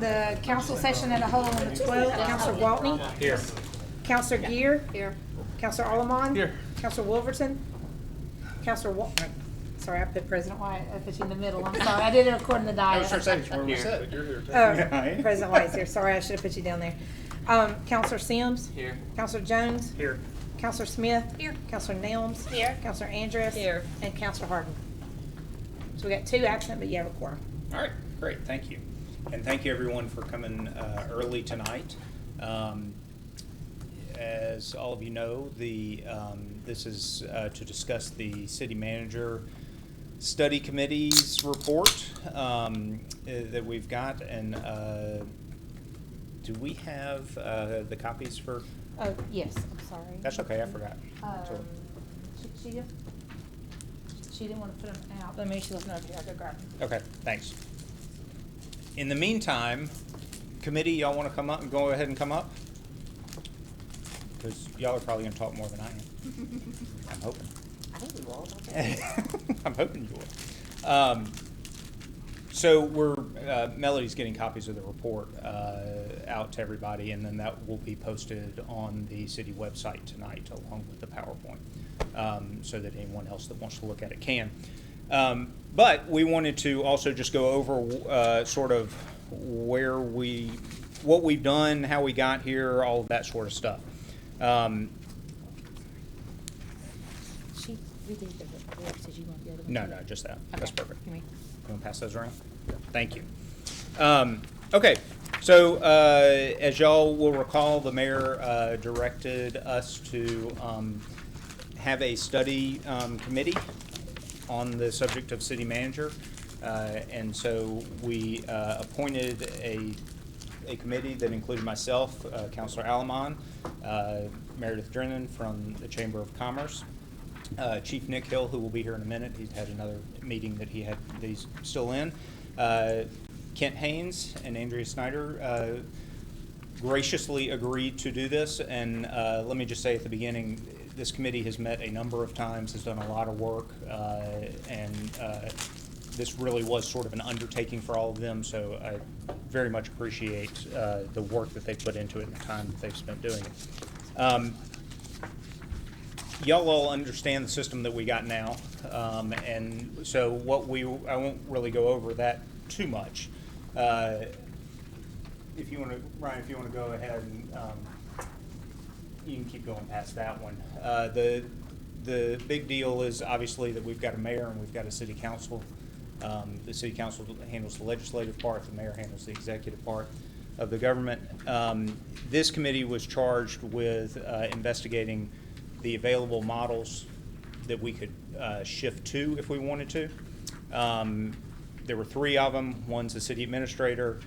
the council session at a whole on the 12th. Counselor Waltney. Here. Counselor Gear. Here. Counselor Allemond. Here. Counselor Wolverton. Counselor sorry, I put President White. I put you in the middle. I'm sorry. I didn't record in the I diet. was trying to say before we said, but you're here too. Oh, President White's here. Sorry, I should have put you down there. Counselor Sims. Here. Counselor Jones. Here. Counselor Smith. Here. Counselor Nelms. Here. Counselor Andrus. Here. And Counselor Harden. So we got 2 absent, but you have a quorum. All right, great, thank you. And thank you everyone for coming early tonight. As all of you know, this is to discuss the city manager study committee's report that we've got. And do we have the copies for? Oh, yes, I'm sorry. That's okay, I forgot. She didn't want to put them out, but maybe she wasn't over here. I'll go grab them. Okay, thanks. In the meantime, committee, y'all want to come up and go ahead and come up? Because y'all are probably going to talk more than I am. I'm hoping. I think we will. Okay. I'm hoping you will. So Melody's getting copies of the report out to everybody, and then that will be posted on the city website tonight along with the PowerPoint, so that anyone else that wants to look at it can. But we wanted to also just go over sort of what we've done, how we got here, all of that sort of stuff. She redid the report. Says you want the other one? No, just that. Okay. That's perfect. Give me. You want to pass those around? Thank you. Okay, so as y'all will recall, the mayor directed us to have a study committee on the subject of city manager. And so we appointed a committee that included myself, Councilor Allemond, Meredith Drennan from the Chamber of Commerce, Chief Nick Hill, who will be here in a minute. He's had another meeting that he's still in. Kent Haynes and Andrea Snyder graciously agreed to do this. And let me just say at the beginning, this committee has met a number of times, has done a lot of work, and this really was sort of an undertaking for all of them. So I very much appreciate the work that they put into it and the time that they've spent doing it. Y'all all understand the system that we got now, and so I won't really go over that too much. If you want to, Ryan, if you want to go ahead and you can keep going past that one. The big deal is obviously that we've got a mayor and we've got a city council. The city council handles the legislative part, the mayor handles the executive part of the government. This committee was charged with investigating the available models that we could shift to if we wanted to. There were 3 of them. One's a city administrator,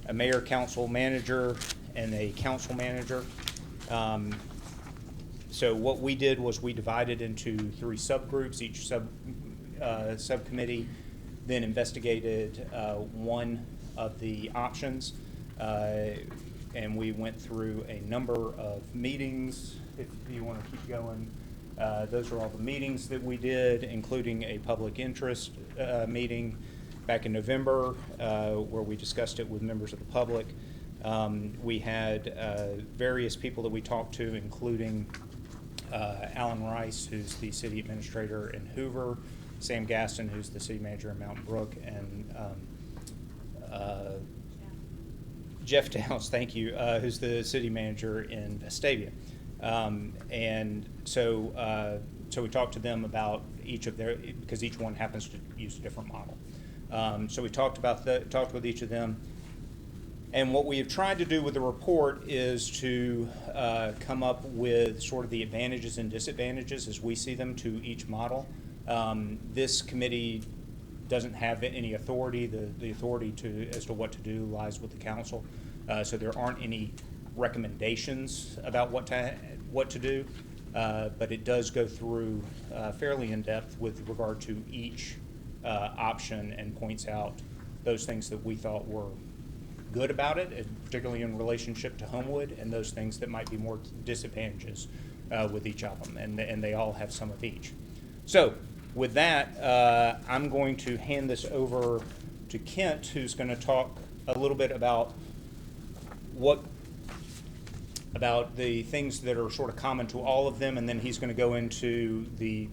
a mayor council manager, and a council manager. So what we did was we divided into 3 subgroups. Each subcommittee then investigated one of the options, and we went through a number of meetings. If you want to keep going, those are all the meetings that we did, including a public interest meeting back in November, where we discussed it with members of the public. We had various people that we talked to, including Alan Rice, who's the city administrator in Hoover, Sam Gaston, who's the city manager in Mountain Brook, and Jeff Downs, thank you, who's the city manager in Vestavia. And so we talked to them about each of their, because each one happens to use a different model. So we talked with each of them. And what we have tried to do with the report is to come up with sort of the advantages and disadvantages as we see them to each model. This committee doesn't have any authority. The authority as to what to do lies with the council. So there aren't any recommendations about what to do, but it does go through fairly in depth with regard to each option and points out those things that we thought were good about it, and particularly in relationship to Homewood, and those things that might be more disadvantages with each of them, and they all have some of each. So with that, I'm going to hand this over to Kent, who's going to talk a little bit about the things that are sort of common to all of them, and then he's going to go into the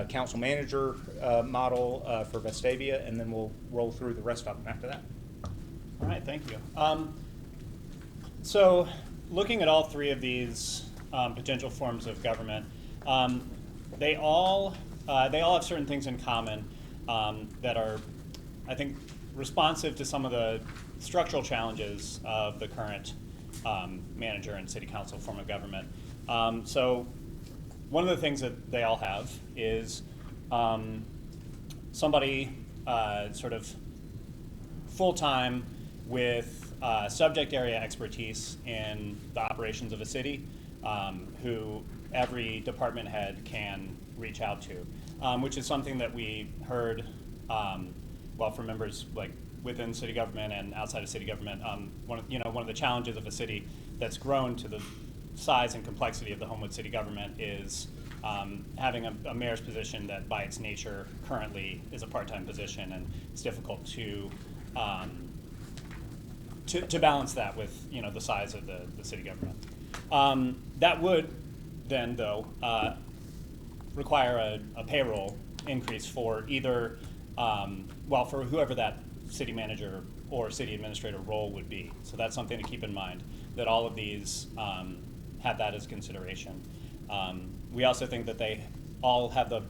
council manager model for Vestavia, and then we'll roll through the rest of them after that. All right, thank you. So looking at all three of these potential forms of government, they all have certain things in common that are, I think, responsive to some of the structural challenges of the current manager and city council form of government. So one of the things that they all have is somebody sort of full-time with subject area expertise in the operations of a city, who every department head can reach out to, which is something that we heard, well, from members like within city government and outside of city government. One of the challenges of a city that's grown to the size and complexity of the Homewood city government is having a mayor's position that by its nature currently is a part-time position, and it's difficult to balance that with the size of the city government. That would then, though, require a payroll increase for either, well, for whoever that city manager or city administrator role would be. So that's something to keep in mind, that all of these have that as consideration. We also think that they all have the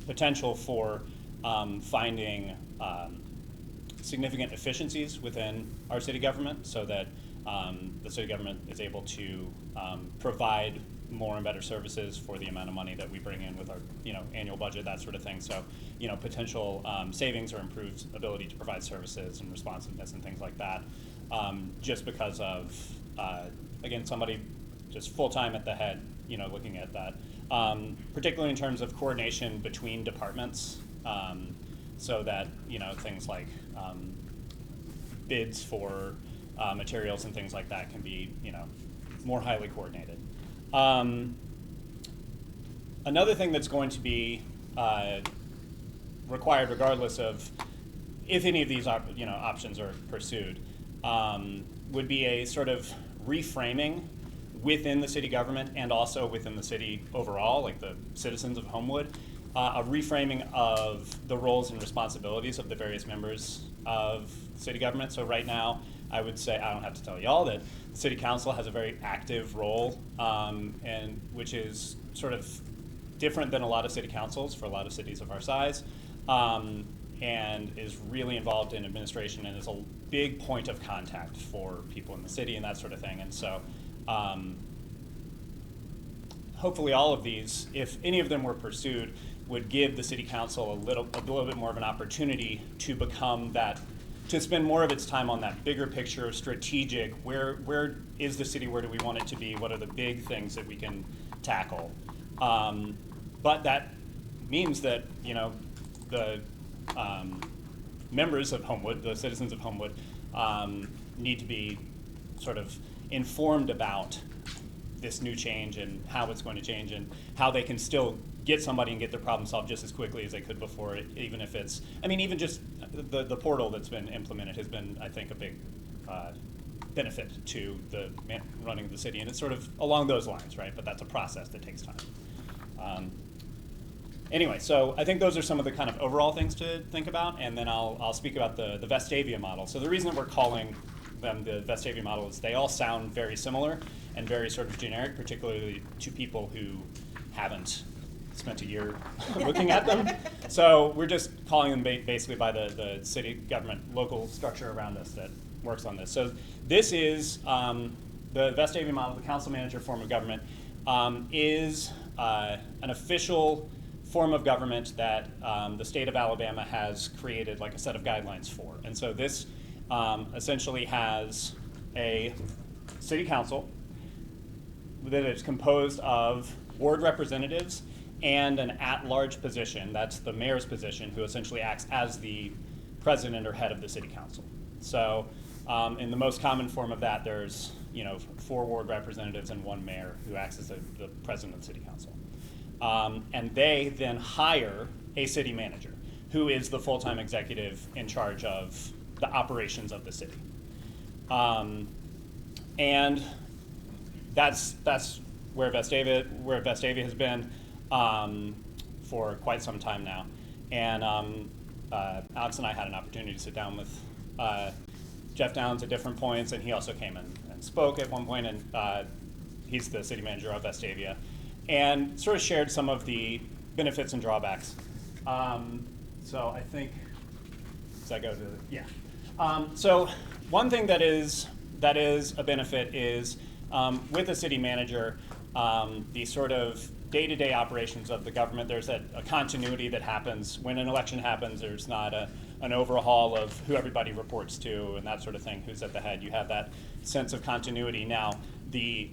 potential for finding significant efficiencies within our city government, so that the city government is able to provide more and better services for the amount of money that we bring in with our annual budget, that sort of thing. So potential savings or improved ability to provide services and responsiveness and things like that, just because of again, somebody just full-time at the head looking at that, particularly in terms of coordination between departments, so that things like bids for materials and things like that can be more highly coordinated. Another thing that's going to be required, regardless of if any of these options are pursued, would be a sort of reframing within the city government and also within the city overall, like the citizens of Homewood, a reframing of the roles and responsibilities of the various members of city government. So right now, I would say, I don't have to tell y'all that the city council has a very active role, and which is sort of different than a lot of city councils for a lot of cities of our size, and is really involved in administration and is a big point of contact for people in the city and that sort of thing. And so hopefully all of these, if any of them were pursued, would give the city council a little bit more of an opportunity to become that, to spend more of its time on that bigger picture, strategic, where is the city, where do we want it to be, what are the big things that we can tackle. But that means that the members of Homewood, the citizens of Homewood, need to be sort of informed about this new change and how it's going to change and how they can still get somebody and get their problem solved just as quickly as they could before, even if it's, even just the portal that's been implemented has been, I think, a big benefit to the running of the city, and it's sort of along those lines, right? But that's a process that takes time. Anyway, so I think those are some of the kind of overall things to think about, and then I'll speak about the Vestavia model. So the reason that we're calling them the Vestavia model is they all sound very similar and very sort of generic, particularly to people who haven't spent a year looking at them. So we're just calling them basically by the city government local structure around us that works on this. So this is the Vestavia model, the council manager form of government, is an official form of government that the state of Alabama has created like a set of guidelines for. And so this essentially has a city council that is composed of ward representatives and an at-large position, that's the mayor's position, who essentially acts as the president or head of the city council. So in the most common form of that, there's 4 ward representatives and 1 mayor who acts as the president of the city council. And they then hire a city manager who is the full-time executive in charge of the operations of the city. And that's where Vestavia has been for quite some time now. And Alex and I had an opportunity to sit down with Jeff Downs at different points, and he also came in and spoke at one point, and he's the city manager of Vestavia, and sort of shared some of the benefits and drawbacks. So I think, does that go to, yeah. So one thing that is a benefit is with a city manager, the sort of day-to-day operations of the government, there's a continuity that happens. When an election happens, there's not an overhaul of who everybody reports to and that sort of thing, who's at the head. You have that sense of continuity. Now, the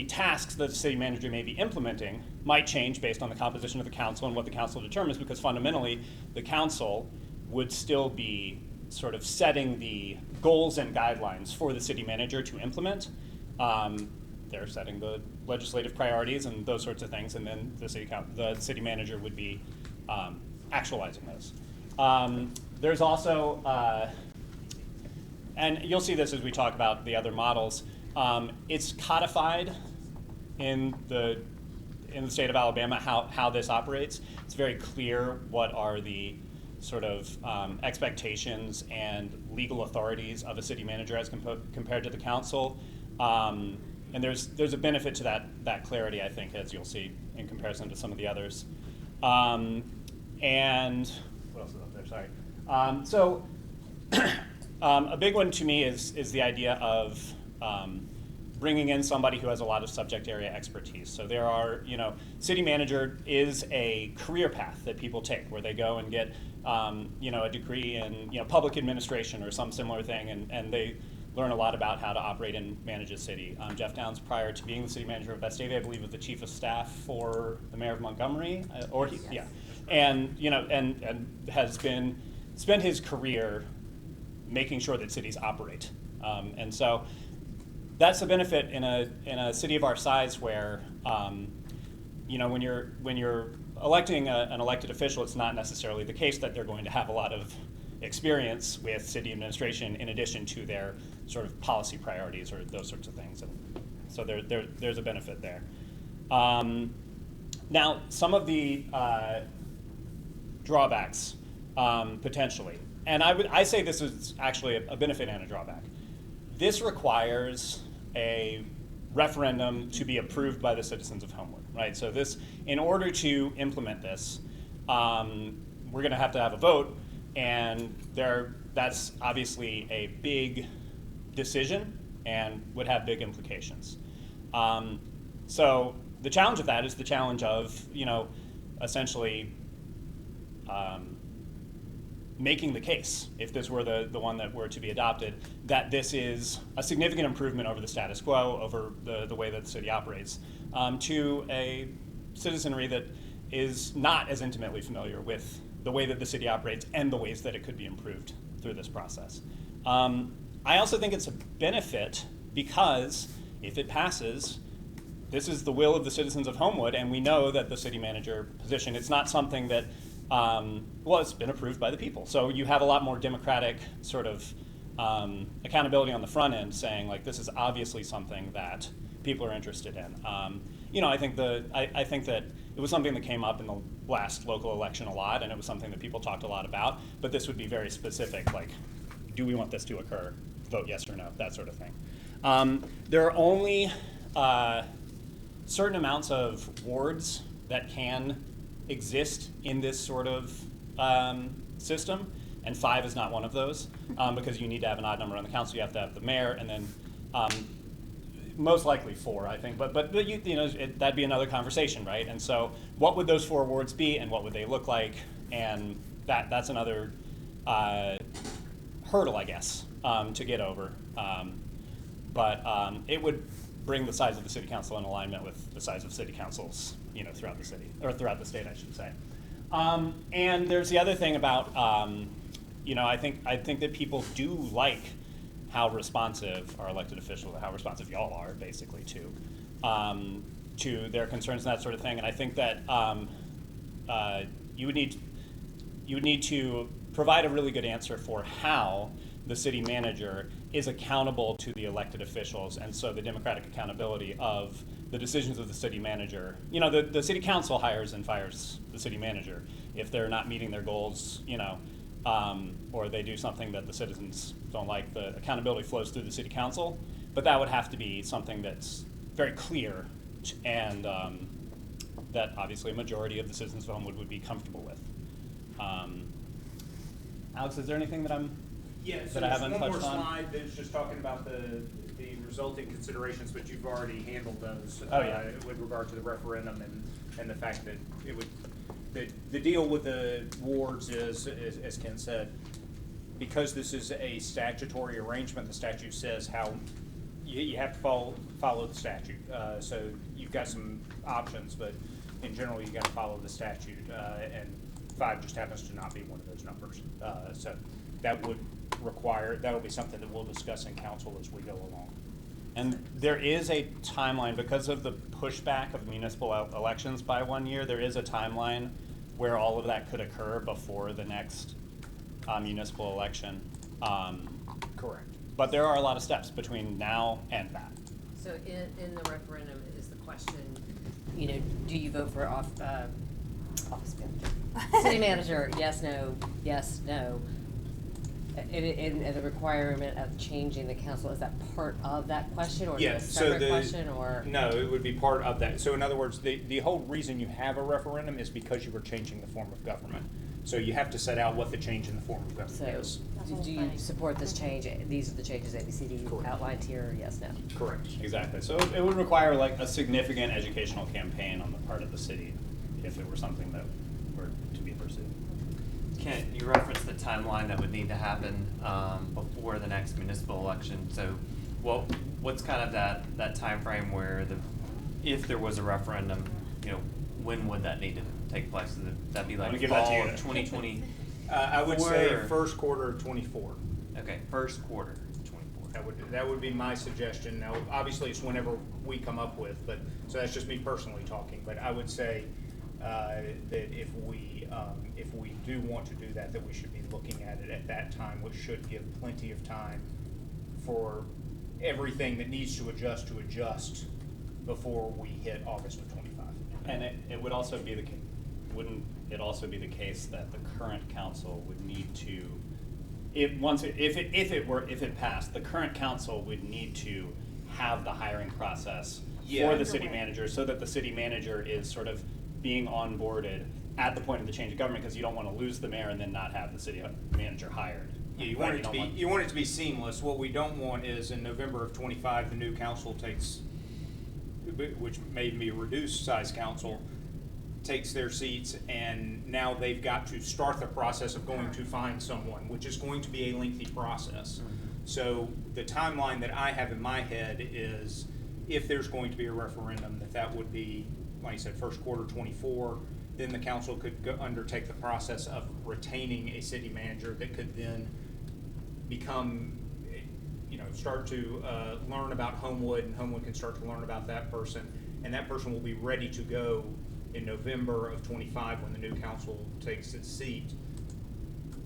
tasks that the city manager may be implementing might change based on the composition of the council and what the council determines, because fundamentally, the council would still be sort of setting the goals and guidelines for the city manager to implement. They're setting the legislative priorities and those sorts of things, and then the city manager would be actualizing those. There's also, and you'll see this as we talk about the other models, it's codified in the state of Alabama how this operates. It's very clear what are the sort of expectations and legal authorities of a city manager as compared to the council. And there's a benefit to that clarity, I think, as you'll see in comparison to some of the others. And what else is up there? Sorry. So a big one to me is the idea of bringing in somebody who has a lot of subject area expertise. So there are, city manager is a career path that people take where they go and get, a degree in, public administration or some similar thing, and they learn a lot about how to operate and manage a city. Jeff Downs, prior to being the city manager of Vestavia, I believe was the chief of staff for the mayor of Montgomery, and has spent his career making sure that cities operate, and so that's the benefit in a city of our size where, when you're electing an elected official, it's not necessarily the case that they're going to have a lot of experience with city administration in addition to their sort of policy priorities or those sorts of things. And so there's a benefit there. Now, some of the drawbacks, potentially, and I say this is actually a benefit and a drawback. This requires a referendum to be approved by the citizens of Homewood, right? So this, in order to implement this, we're going to have a vote, and that's obviously a big decision and would have big implications. So the challenge of that is the challenge of, essentially making the case, if this were the one that were to be adopted, that this is a significant improvement over the status quo, over the way that the city operates, to a citizenry that is not as intimately familiar with the way that the city operates and the ways that it could be improved through this process. I also think it's a benefit because if it passes, this is the will of the citizens of Homewood, and we know that the city manager position, it's not something that, it's been approved by the people. So you have a lot more democratic sort of accountability on the front end, saying like, this is obviously something that people are interested in. I think that it was something that came up in the last local election a lot, and it was something that people talked a lot about, but this would be very specific, like, do we want this to occur? Vote yes or no, that sort of thing. There are only certain amounts of wards that can exist in this sort of system, and 5 is not one of those, because you need to have an odd number on the council, you have to have the mayor, and then most likely 4, I think, but that'd be another conversation, right? And so what would those 4 wards be, and what would they look like? And that's another hurdle, I guess, to get over. But it would bring the size of the city council in alignment with the size of city councils, throughout the city, or throughout the state, I should say. And there's the other thing about, I think that people do like how responsive our elected officials, how responsive y'all are, basically, to their concerns and that sort of thing. And I think that you would need to provide a really good answer for how the city manager is accountable to the elected officials, and so the democratic accountability of the decisions of the city manager. You know, the city council hires and fires the city manager if they're not meeting their goals, you know, or they do something that the citizens don't like. The accountability flows through the city council, but that would have to be something that's very clear and that obviously a majority of the citizens of Homewood would be comfortable with. Alex, is there anything that Yeah, so that I there's haven't one more touched on? slide that's just talking about the resulting considerations, but you've already handled those. Oh, yeah. With regard to the referendum and the fact that it would, the deal with the wards is, as Ken said, because this is a statutory arrangement, the statute says how, you have to follow the statute. So you've got some options, but in general, you gotta follow the statute, and 5 just happens to not be one of those numbers. So that would require, that'll be something that we'll discuss in council as we go along. And there is a timeline, because of the pushback of municipal elections by 1 year, there is a timeline where all of that could occur before the next municipal election. Correct. But there are a lot of steps between now and that. So in the referendum is the question, you know, do you vote for office manager? City manager, yes, no, yes, no. And the requirement of changing the council, is that part of that question, or is it a separate question, or? No, it would be part of that. So in other words, the whole reason you have a referendum is because you were changing the form of government. So you have to set out what the change in the form of government is. So, do you support this change? These are the changes ABCD Correct. outlined here, yes, no? Correct. Exactly. So it would require like a significant educational campaign on the part of the city if it were something that were to be pursued. Kent, you referenced the timeline that would need to happen before the next municipal election. So, what's kind of that time frame where if there was a referendum, you know, when would that need to take place? Would that be I'm like gonna give that to fall you. of 2020? I would say Or- first quarter of '24. Okay, first quarter 24. That would be my suggestion. Now, obviously, it's whenever we come up with, but, so that's just me personally talking, but I would say, that if we do want to do that, that we should be looking at it at that time, which should give plenty of time for everything that needs to adjust before we hit August of '25. And it would also be wouldn't it also be the case that the current council would need to, if it passed, the current council would need to have the hiring process Yeah. for the city manager, so that the city manager is sort of being onboarded at the point of the change of government, because you don't want to lose the mayor and then not have the city manager hired. Yeah, you Right, want it to don't be, want- you want it to be seamless. What we don't want is in November of '25, the new council takes, which may be a reduced size council, takes their seats, and now they've got to start the process of going to find someone, which is going to be a lengthy process. So the timeline that I have in my head is, if there's going to be a referendum, that would be, like I said, first quarter '24. Then the council could undertake the process of retaining a city manager that could then become, you know, start to learn about Homewood, and Homewood can start to learn about that person. And that person will be ready to go in November of '25 when the new council takes its seat,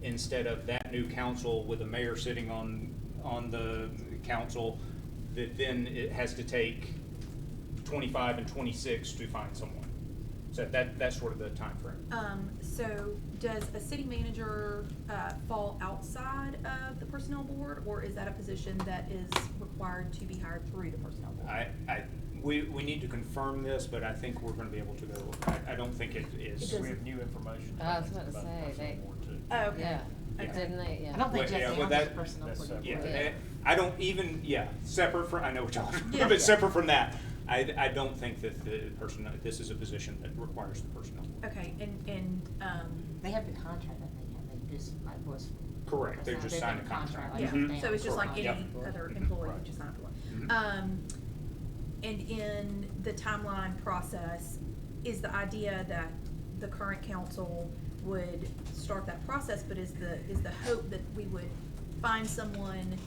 instead of that new council with a mayor sitting on the council that then it has to take '25 and '26 to find someone. So that's sort of the timeframe. So does a city manager fall outside of the personnel board, or is that a position that is required to be hired through the personnel board? We need to confirm this, but I think we're gonna be able to go, I don't think it is. It We have new information. I was about to about the say, personnel they- board, too. Oh, okay. Yeah, Okay. didn't they, yeah. I don't think Well, yeah, Jeff well, Downs is that- the personnel that's coordinator. Yeah, Yeah. I don't even, separate from, I know what y'all, Yeah. but separate from that, I don't think that the person, this is a position that requires the personnel. Okay, and, They have the contract, I think, they just, like, was. Correct, they just signed a contract. like yeah, Mhm. so it's just like any Yep. other employee who just signed for Mhm. one. And in the timeline process, is the idea that the current council would start that process, but is the hope that we would find someone,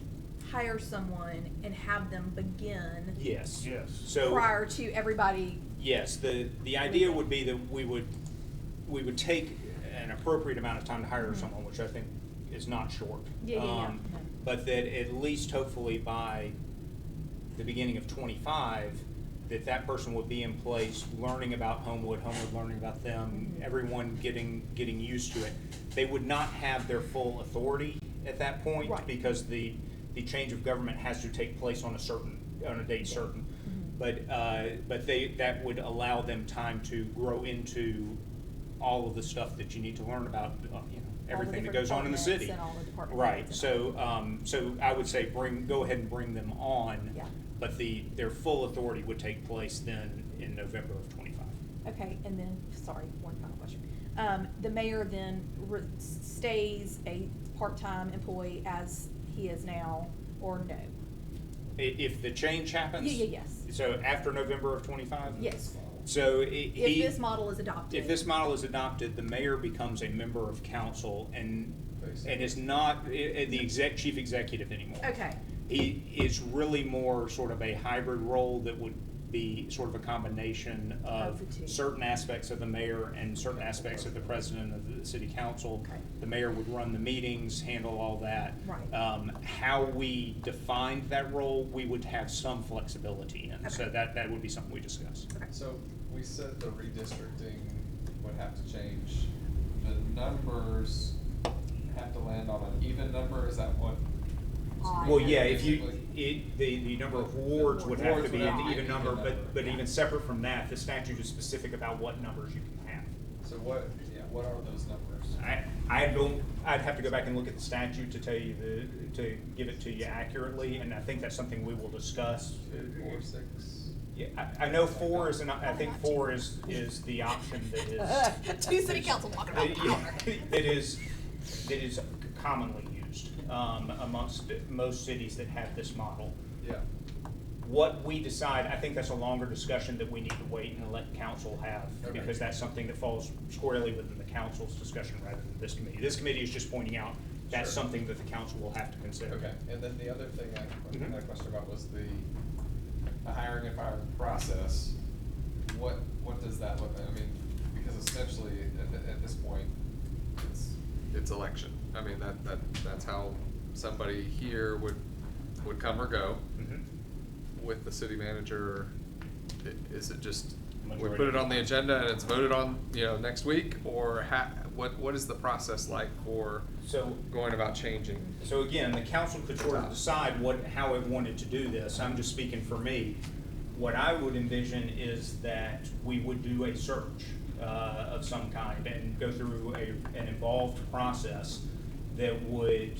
hire someone, and have them begin Yes. Yes. So. prior to everybody? Yes, the idea would be that we would take, an appropriate amount of time to hire someone, which I think is not short. Yeah. But that at least hopefully by the beginning of '25, that person would be in place, learning about Homewood learning about them, everyone getting used to it. They would not have their full authority at that point, Right. because the change of government has to take place on a date certain. But that would allow them time to grow into all of the stuff that you need to learn about, everything that goes on in the city. And all the department Right, heads and all. so I would say go ahead and bring them on. Yeah. But their full authority would take place then in November of '25. Okay, and then, sorry, one final question. The mayor then stays a part-time employee as he is now, or no? If the change happens? Yes. So after November of '25? Yes. So If this model is adopted. If this model is adopted, the mayor becomes a member of council and is not the chief executive anymore. Okay. He is really more sort of a hybrid role that would be sort of a combination of Of the two. certain aspects of the mayor and certain aspects of the president of the city council. Okay. The mayor would run the meetings, handle all that. Right. How we defined that role, we would have some flexibility in. So Okay. that would be something we discuss. Okay. So we said the redistricting would have to change. The numbers have to land on an even number, is that what? Well, yeah, if Basically? the number of wards would have to be an Wards would even have to number, be an even but number. even separate from that, the statute is specific about what numbers you can have. So what are those numbers? I'd have to go back and look at the statute to tell you to give it to you accurately, and I think that's something we will discuss. 2, 4, 6? Yeah, I know 4 is, I think 4 is the option that is. Two city council walking around the corner. That is commonly used amongst most cities that have this model. Yeah. What we decide, I think that's a longer discussion that we need to wait and let council have, Okay. because that's something that falls squarely within the council's discussion rather than this committee. This committee is just pointing out that's Sure. something that the council will have to consider. Okay, and then the other thing I Mhm. had a question about was the hiring and firing process. What does that look like? I mean, because essentially at this point, it's election. I mean, that's how somebody here would come or go. Mhm. With the city manager, is it just, we Majority put it of on the agenda and it's voted on, next week? Or what is the process like for So, going about changing? so again, the council could sort of decide how it wanted to do this. I'm just speaking for me. What I would envision is that we would do a search of some kind and go through an involved process that would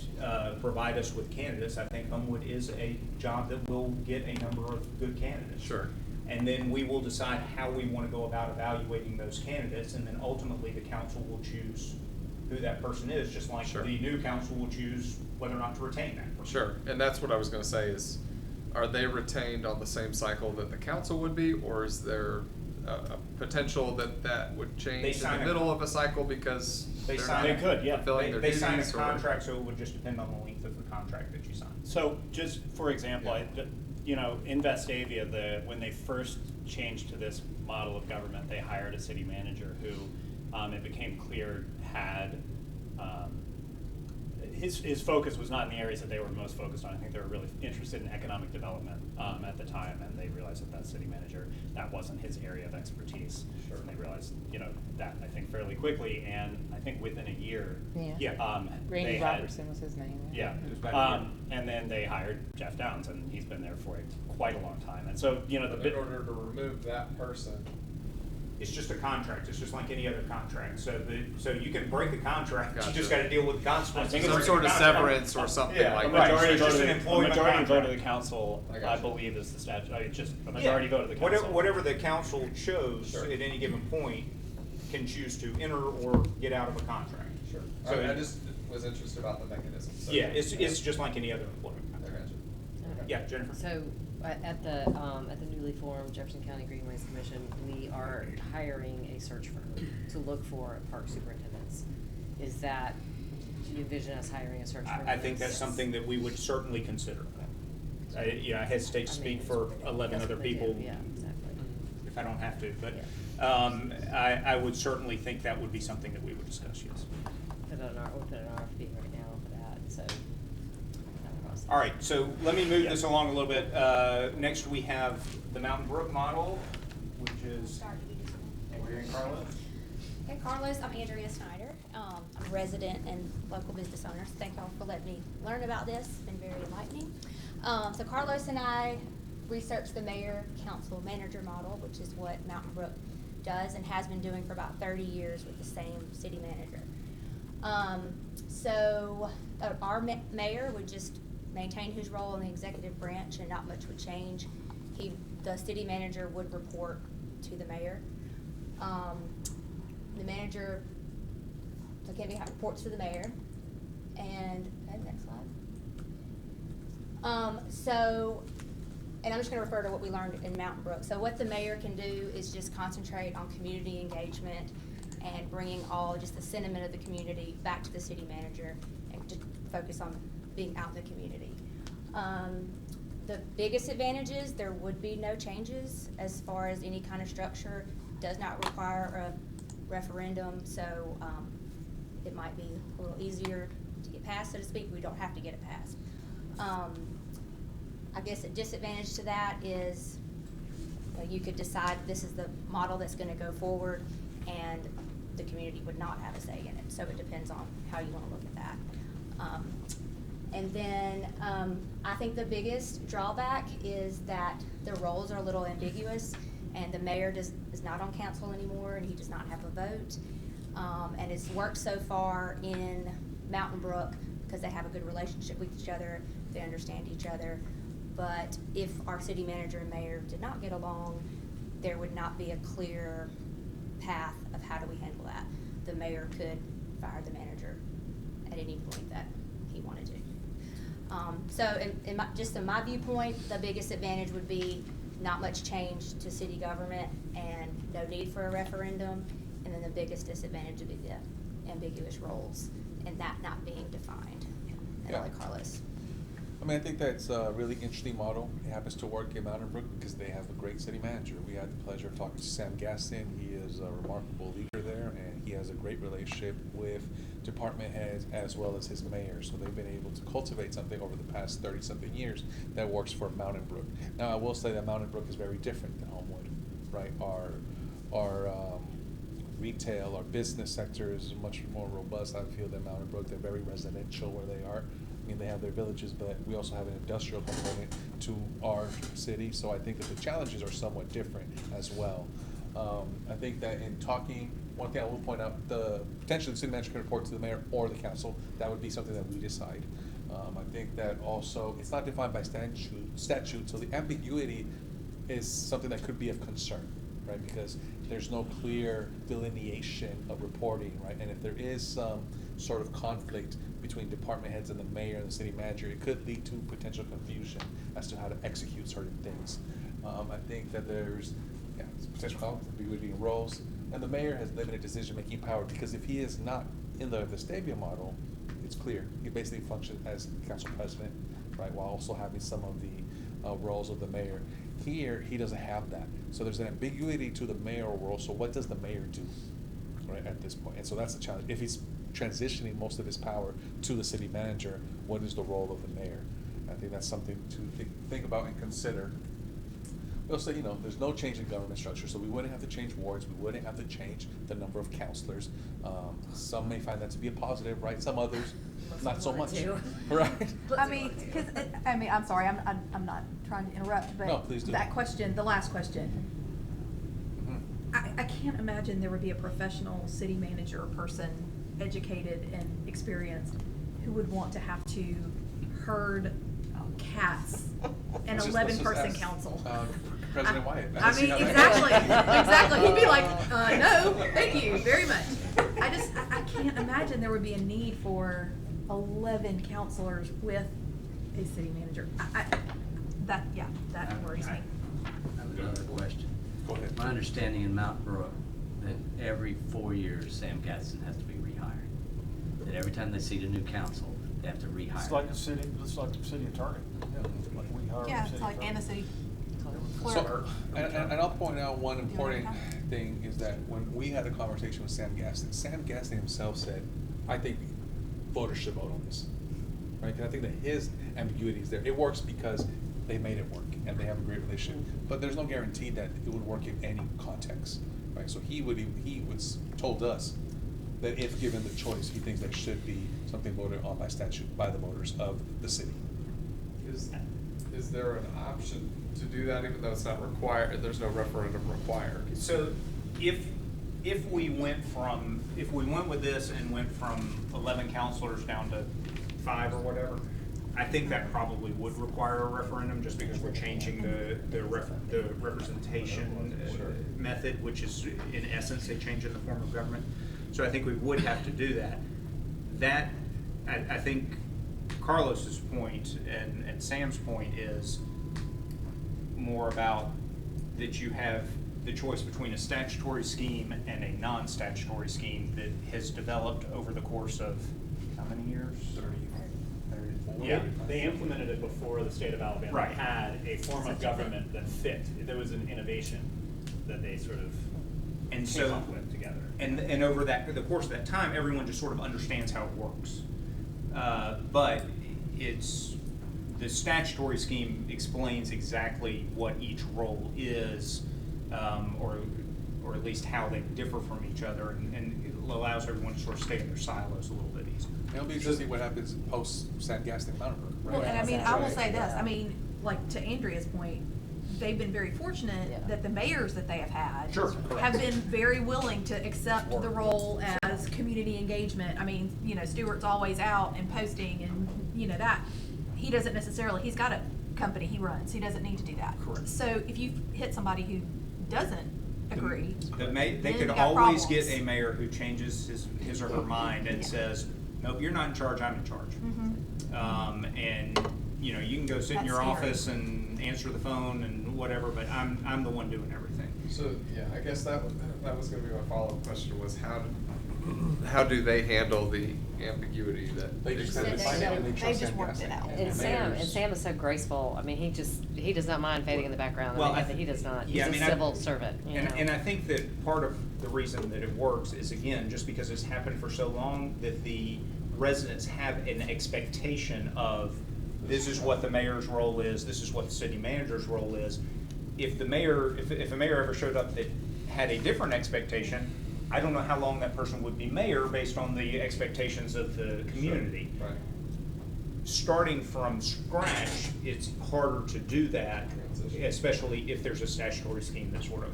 provide us with candidates. I think Homewood is a job that will get a number of good candidates. Sure. And then we will decide how we want to go about evaluating those candidates, and then ultimately the council will choose who that person is, just like Sure. the new council will choose whether or not to retain that person. Sure, and that's what I was gonna say is, are they retained on the same cycle that the council would be, or is there a potential that would change in sign the a- middle of a cycle because They they're sign not a- They could, yeah. fulfilling their They duties? sign a or- contract, so it would just depend on the length of the contract that you sign. So just for example, Yeah. in Vestavia, when they first changed to this model of government, they hired a city manager who, it became clear had, his focus was not in the areas that they were most focused on. I think they were really interested in economic development at the time, and they realized that city manager, that wasn't his area of expertise. Sure. And they realized, that I think fairly quickly, and I think within a year. Yeah. They Randy had- Robertson was his name. Yeah, It was about a year. and then they hired Jeff Downs, and he's been there for quite a long time. And so, the In bit. order to remove that person, It's just a contract, it's just like any other contract, so you can break a contract, you Gotcha. just gotta deal with the consequences. I think of some it's breaking sort of the contract. severance or something Yeah, like a that. Right, so majority it's vote just of an the, a employment majority vote of contract. the council, I I gotcha. believe is the statute, it's just a Yeah. majority vote of the council. Whatever the council chose Sure. at any given point can choose to enter or get out of a contract. Sure. So I just was interested about the mechanism. So- Yeah, it's just like any other employment I contract. gotcha. Yeah, Jennifer? So, at the newly formed Jefferson County Greenways Commission, we are hiring a search firm to look for park superintendents. Is that, do you envision us hiring a search firm? I think that's Yes. something that we would certainly consider. I hesitate to I mean, speak for 11 that's other what they do, people Yeah, exactly. if I don't have to, but, Yeah. I would certainly think that would be something that we would discuss, yes. We'll put an RFP right now for that, so. that process. All right, so let me move this along a little bit. Next, we have the Mountain Brook model, which is, and we're hearing Carlos. Hey, Carlos, I'm Andrea Snyder. I'm a resident and local business owner. So thank y'all for letting me learn about this. It's been very enlightening. So Carlos and I researched the mayor council manager model, which is what Mountain Brook does and has been doing for about 30 years with the same city manager. Our mayor would just maintain his role in the executive branch and not much would change. The city manager would report to the mayor. The manager, we have reports to the mayor. And, next slide. And I'm just gonna refer to what we learned in Mountain Brook. So what the mayor can do is just concentrate on community engagement and bringing just the sentiment of the community back to the city manager and just focus on being out in the community. The biggest advantages, there would be no changes as far as any kind of structure, does not require a referendum, so it might be a little easier to get passed, so to speak. We don't have to get it passed. I guess a disadvantage to that is you could decide this is the model that's going to go forward and the community would not have a say in it, so it depends on how you want to look at that. And then I think the biggest drawback is that the roles are a little ambiguous and the mayor is not on council anymore and he does not have a vote. And it's worked so far in Mountain Brook because they have a good relationship with each other, they understand each other. But if our city manager and mayor did not get along, there would not be a clear path of how do we handle that. The mayor could fire the manager at any point that he wanted to. So just in my viewpoint, the biggest advantage would be not much change to city government and no need for a referendum. And then the biggest disadvantage would be the ambiguous roles and that not being defined. And I'll let Carlos. I mean, I think that's a really interesting model. It happens to work in Mountain Brook because they have a great city manager. We had the pleasure of talking to Sam Gaston. He is a remarkable leader there, and he has a great relationship with department heads as well as his mayor. So they've been able to cultivate something over the past 30-something years that works for Mountain Brook. Now, I will say that Mountain Brook is very different than Homewood, right? Our retail, our business sector is much more robust, I feel, than Mountain Brook. They're very residential where they are. I mean, they have their villages, but we also have an industrial component to our city, so I think that the challenges are somewhat different as well. I think that in talking, one thing I will point out, potentially the city manager can report to the mayor or the council. That would be something that we decide. I think that also, it's not defined by statute, so the ambiguity is something that could be of concern, right? Because there's no clear delineation of reporting, right? And if there is some sort of conflict between department heads and the mayor and the city manager, it could lead to potential confusion as to how to execute certain things. I think that there's potential conflict between roles, and the mayor has limited decision-making power because if he is not in the Vestavia model, it's clear. He basically functions as council president, right, while also having some of the roles of the mayor. Here, he doesn't have that. So there's an ambiguity to the mayoral role, so what does the mayor do, right, at this point? And so that's the challenge. If he's transitioning most of his power to the city manager, what is the role of the mayor? I think that's something to think about and consider. We'll say, there's no change in government structure, so we wouldn't have to change wards, we wouldn't have to change the number of counselors. Some may find that to be a positive, right? Some others, not so much, right? I'm sorry, I'm not trying to interrupt, but No, please do. that question, the last question. I can't imagine there would be a professional city manager person, educated and experienced, who would want to have to herd cats and Let's just 11-person ask, council. President Wyatt. I mean, exactly. He'd be like, no, thank you very much. I can't imagine there would be a need for 11 counselors with a city manager. That worries me. I have another question. Go ahead. My understanding in Mountain Brook, that every 4 years, Sam Gadsden has to be rehired. That every time they seat a new council, they have to rehire. It's like the city attorney. Yeah, like we hire the city attorney. and the city. So, and I'll point out one important thing is that when we had a conversation with Sam Gaston himself said, I think voters should vote on this. Right? 'Cause I think that his ambiguity is there. It works because they made it work and they have a great relationship. But there's no guarantee that it would work in any context. Right? So he told us that if given the choice, he thinks that should be something voted on by statute by the voters of the city. Is there an option to do that even though it's not required, there's no referendum required? So if we went with this and went from 11 counselors down to 5 or whatever, I think that probably would require a referendum just because we're changing the representation method, which is in essence a change in the form of government. So I think we would have to do that. That, I think Carlos's point and Sam's point is more about that you have the choice between a statutory scheme and a non-statutory scheme that has developed over the course of how many years? 30. Yeah, they implemented it before the state of Alabama Right. had a form of government that fit. There was an innovation that they sort of And came so, up with together. and over the course of that time, everyone just sort of understands how it works. But the statutory scheme explains exactly what each role is, or at least how they differ from each other, and it allows everyone to sort of stay in their silos a little bit easier. It'll be interesting what happens post San Gaston Mountain, right? Well, and I mean, I will say this, Yeah. I mean, like to Andrea's point, they've been very fortunate Yeah. that the mayors that they have had Sure, have correct. been very willing to accept the role as community engagement. I mean, Stuart's always out and posting and, that, he doesn't necessarily, he's got a company he runs, he doesn't need to do that. Correct. So if you hit somebody who doesn't agree, They then could you got always get problems. a mayor who changes his or her mind and Yeah. says, nope, you're not in charge, I'm in charge. Mhm. And, you can go sit in That's your scary. office and answer the phone and whatever, but I'm the one doing everything. So, yeah, I guess that was gonna be my follow-up question was how do they handle the ambiguity that They just exists? have to find out and they They trust just Sam worked it Gaston. out. And Sam mayors- is so graceful. I mean, he does not mind fading in the background. Well, He does not. He's yeah, I a mean, civil servant. And I think that part of the reason that it works is, again, just because it's happened for so long, that the residents have an expectation of, this is what the mayor's role is, this is what the city manager's role is. If a mayor ever showed up that had a different expectation, I don't know how long that person would be mayor based on the expectations of the community. Right. Starting from scratch, it's harder to do that, Transition. especially if there's a statutory scheme that sort of,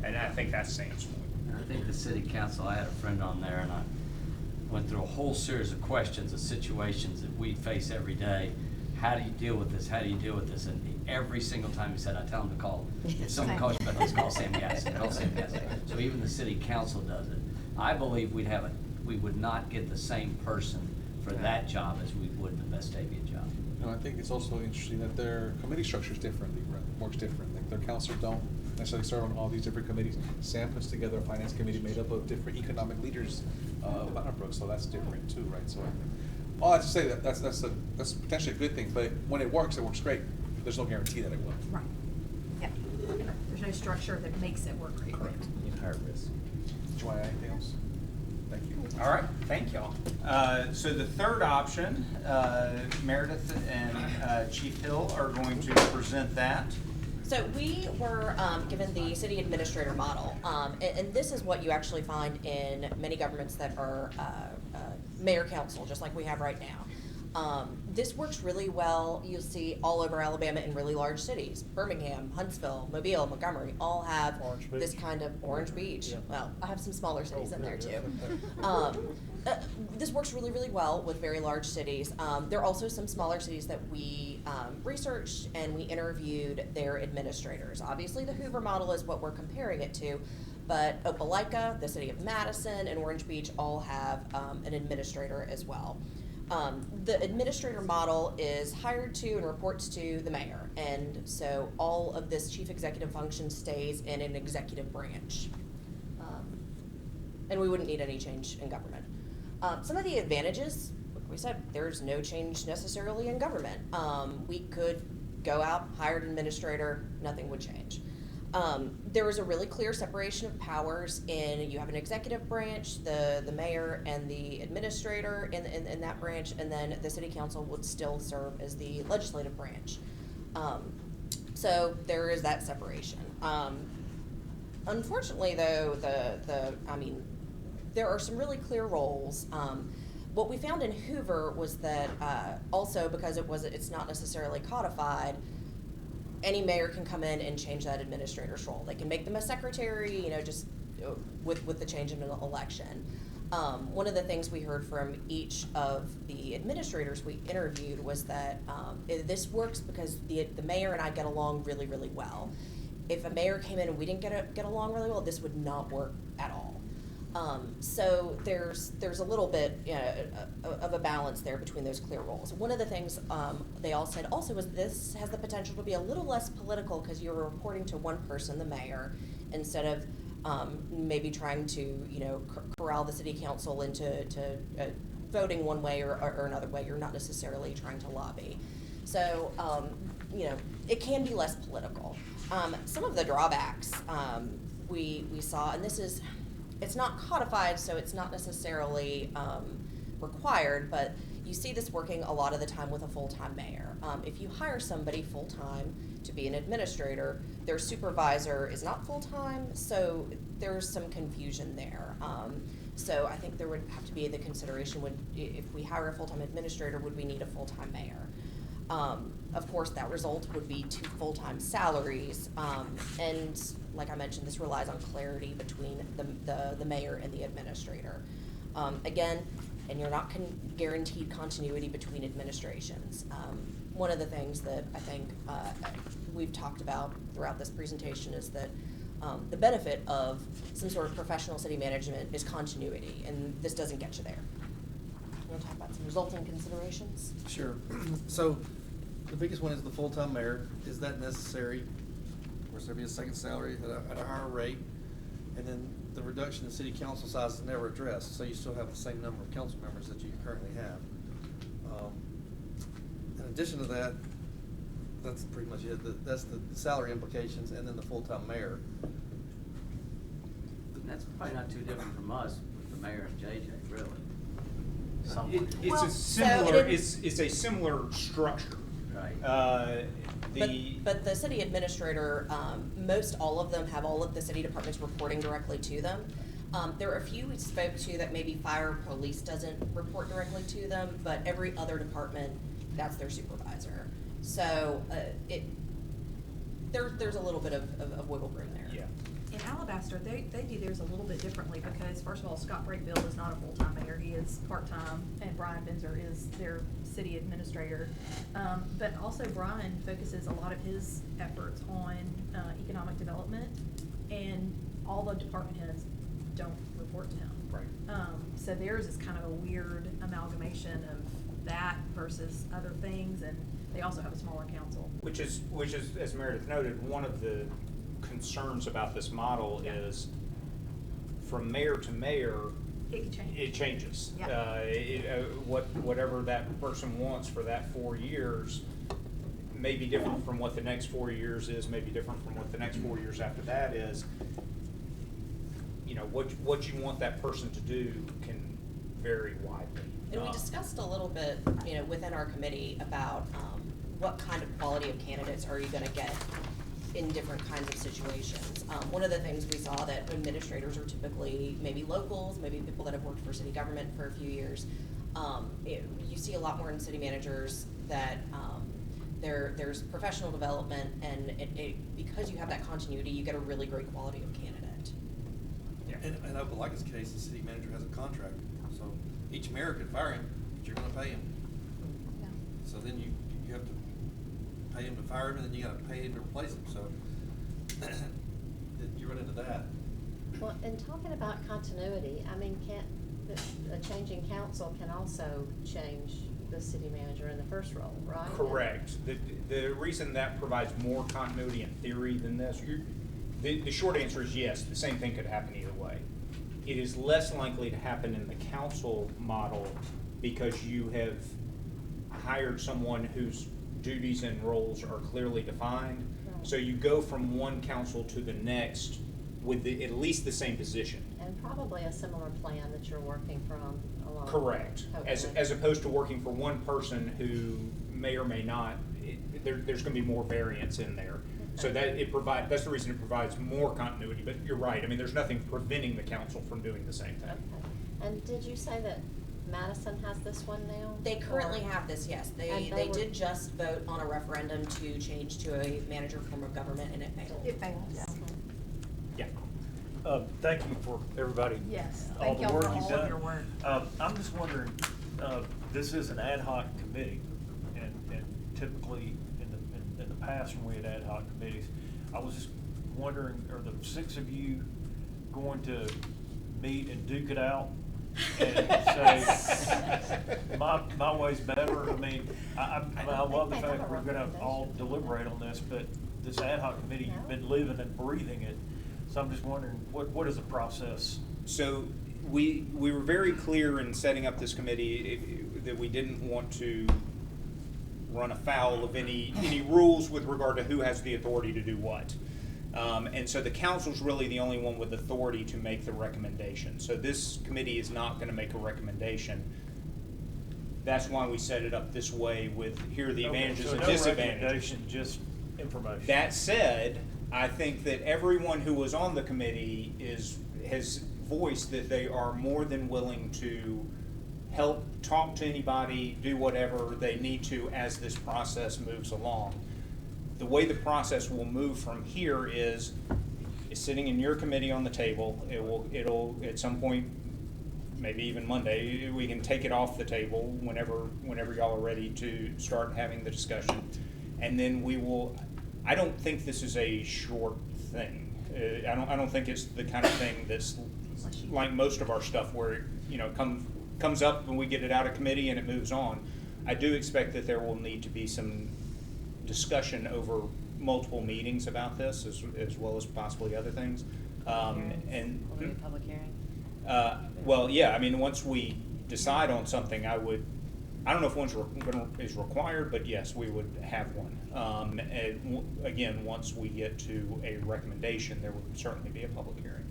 and I think that's Sam's point. And I think the city council, I had a friend on there and I went through a whole series of questions of situations that we face every day. How do you deal with this? How do you deal with this? And every single time he said, I tell him to call. If someone calls you about this, call Sam Gaston, call Sam Gaston. So even the city council does it. I believe we would not get the same person for that job as we would the Vestavia job. I think it's also interesting that their committee structure is differently, works different. Like their councilors don't necessarily serve on all these different committees. Sam puts together a finance committee made up of different economic leaders of Bound Brook, so that's different too, right? So all I have to say that's potentially a good thing, but when it works great. There's no guarantee that it will. Right. Yeah. There's no structure that makes it work great. Correct. Higher risk. Do you want to add anything else? Thank you. All right, thank y'all. So the third option, Meredith and Chief Hill are going to present that. So we were given the city administrator model, and this is what you actually find in many governments that are mayor council, just like we have right now. This works really well. You'll see all over Alabama in really large cities. Birmingham, Huntsville, Mobile, Montgomery, all have this kind of Orange Beach. Well, I have some smaller cities in there too. This works really, really well with very large cities. There are also some smaller cities that we researched and we interviewed their administrators. Obviously, the Hoover model is what we're comparing it to, but Opelika, the city of Madison, and Orange Beach all have an administrator as well. The administrator model is hired to and reports to the mayor, and so all of this chief executive function stays in an executive branch. And we wouldn't need any change in government. Some of the advantages, like we said, there's no change necessarily in government. We could go out, hire an administrator, nothing would change. There was a really clear separation of powers in, you have an executive branch, the mayor and the administrator in that branch, and then the city council would still serve as the legislative branch. So there is that separation. Unfortunately though, there are some really clear roles. What we found in Hoover was that, also because it's not necessarily codified, any mayor can come in and change that administrator's role. They can make them a secretary, just with the change in an election. One of the things we heard from each of the administrators we interviewed was that this works because the mayor and I get along really, really well. If a mayor came in and we didn't get along really well, this would not work at all. So there's a little bit of a balance there between those clear roles. One of the things they all said also was this has the potential to be a little less political because you're reporting to one person, the mayor, instead of maybe trying to corral the city council into voting one way or another way. You're not necessarily trying to lobby. So it can be less political. Some of the drawbacks we saw, and it's not codified, so it's not necessarily required, but you see this working a lot of the time with a full-time mayor. If you hire somebody full-time to be an administrator, their supervisor is not full-time, so there's some confusion there. So I think there would have to be the consideration, if we hire a full-time administrator, would we need a full-time mayor? Of course, that result would be 2 full-time salaries, and like I mentioned, this relies on clarity between the mayor and the administrator. Again, and you're not guaranteed continuity between administrations. One of the things that I think we've talked about throughout this presentation is that the benefit of some sort of professional city management is continuity, and this doesn't get you there. You want to talk about some resulting considerations? Sure. So the biggest one is the full-time mayor. Is that necessary? Of course, there'll be a second salary at a higher rate. And then the reduction in city council size is never addressed, so you still have the same number of council members that you currently have. In addition to that, that's pretty much it. That's the salary implications, and then the full-time mayor. That's probably not too different from us with the mayor and JJ, really. It's a similar structure. Right. But the city administrator, most all of them have all of the city departments reporting directly to them. There are a few we spoke to that maybe fire or police doesn't report directly to them, but every other department, that's their supervisor. So there's a little bit of wiggle room there. Yeah. In Alabaster, they do theirs a little bit differently because, first of all, Scott Breakville is not a full-time mayor. He is part-time, and Brian Benzer is their city administrator. But also Brian focuses a lot of his efforts on economic development, and all the department heads don't report to him. Right. So theirs is kind of a weird amalgamation of that versus other things, and they also have a smaller council. Which is, as Meredith noted, one of the concerns about this model is from mayor to mayor, It can change. it changes. Yeah. Whatever that person wants for that 4 years may be different from what the next 4 years is, may be different from what the next 4 years after that is. What you want that person to do can vary widely. And we discussed a little bit, within our committee about what kind of quality of candidates are you going to get in different kinds of situations. One of the things we saw that administrators are typically maybe locals, maybe people that have worked for city government for a few years. You see a lot more in city managers that there's professional development, and because you have that continuity, you get a really great quality of candidate. Yeah. In Opelika's case, the city manager has a contract, so each mayor could fire him, but you're gonna pay him. Yeah. So then you have to pay him to fire him, and then you gotta pay him to replace him, so you run into that. Well, and talking about continuity, I mean, a changing council can also change the city manager in the first role, right? Correct. The reason that provides more continuity in theory than this, the short answer is yes, the same thing could happen either way. It is less likely to happen in the council model because you have hired someone who's duties and roles are clearly defined. Right. So you go from one council to the next with at least the same position. And probably a similar plan that you're working from along. Correct. As hopefully. opposed to working for one person who may or may not, there's going to be more variance in there. So that that's the reason it provides more continuity, but you're right, I mean, there's nothing preventing the council from doing the same thing. Okay. And did you say that Madison has this one now? They currently Or- have this, yes. And They they were- did just vote on a referendum to change to a manager form of government, and it failed. It failed, yeah. Yeah. Thank you for everybody. Yes, all thank the y'all work for you've all of done. your work. I'm just wondering, this is an ad hoc committee, and typically in the past when we had ad hoc committees, I was just wondering, are the 6 of you going to meet and duke it out and say, my way's better? I mean, I love the think they have fact a we're gonna all recommendation. deliberate on this, but this ad hoc committee, you've been living and breathing it. So I'm just wondering, what is the process? So we were very clear in setting up this committee that we didn't want to run afoul of any rules with regard to who has the authority to do what. And so the council's really the only one with authority to make the recommendation. So this committee is not going to make a recommendation. That's why we set it up this way with here are the advantages Okay, and so no disadvantages. recommendation, just information. That said, I think that everyone who was on the committee has voiced that they are more than willing to help talk to anybody, do whatever they need to as this process moves along. The way the process will move from here is sitting in your committee on the table. It'll at some point, maybe even Monday, we can take it off the table whenever y'all are ready to start having the discussion. And then we will, I don't think this is a short thing. I don't think it's the kind of thing that's like most of our stuff where, comes up and we get it out of committee and it moves on. I do expect that there will need to be some discussion over multiple meetings about this as well as possibly other things. And Will there be a public hearing? well, yeah, I mean, once we decide on something, I don't know if one's is required, but yes, we would have one. And again, once we get to a recommendation, there would certainly be a public hearing.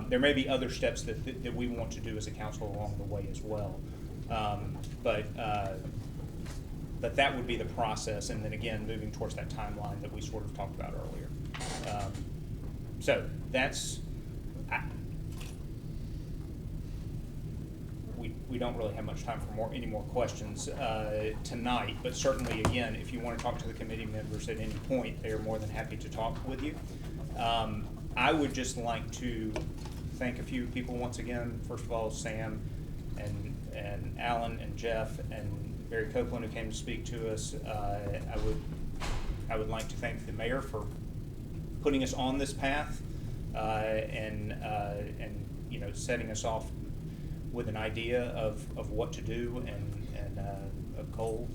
There may be other steps that we want to do as a council along the way as well. But that would be the process, and then again, moving towards that timeline that we sort of talked about earlier. So that's, we don't really have much time for any more questions tonight, but certainly, again, if you want to talk to the committee members at any point, they are more than happy to talk with you. I would just like to thank a few people once again. First of all, Sam and Alan and Jeff and Barry Copeland, who came to speak to us. I would like to thank the mayor for putting us on this path and setting us off with an idea of what to do and a goal.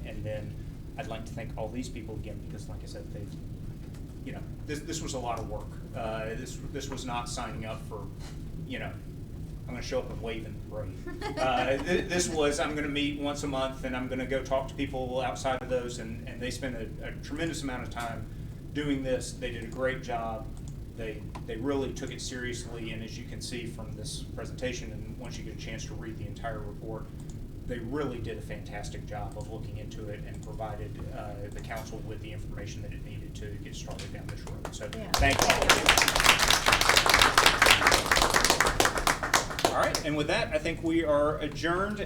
And then I'd like to thank all these people again because, like I said, this was a lot of work. This was not signing up for, I'm going to show up and wave in the parade. This was, I'm going to meet once a month and I'm going to go talk to people outside of those, and they spent a tremendous amount of time doing this. They did a great job. They really took it seriously, and as you can see from this presentation, and once you get a chance to read the entire report, they really did a fantastic job of looking into it and provided the council with the information that it needed to get started down this road. So Yeah. thank you all. All right, and with that, I think we are adjourned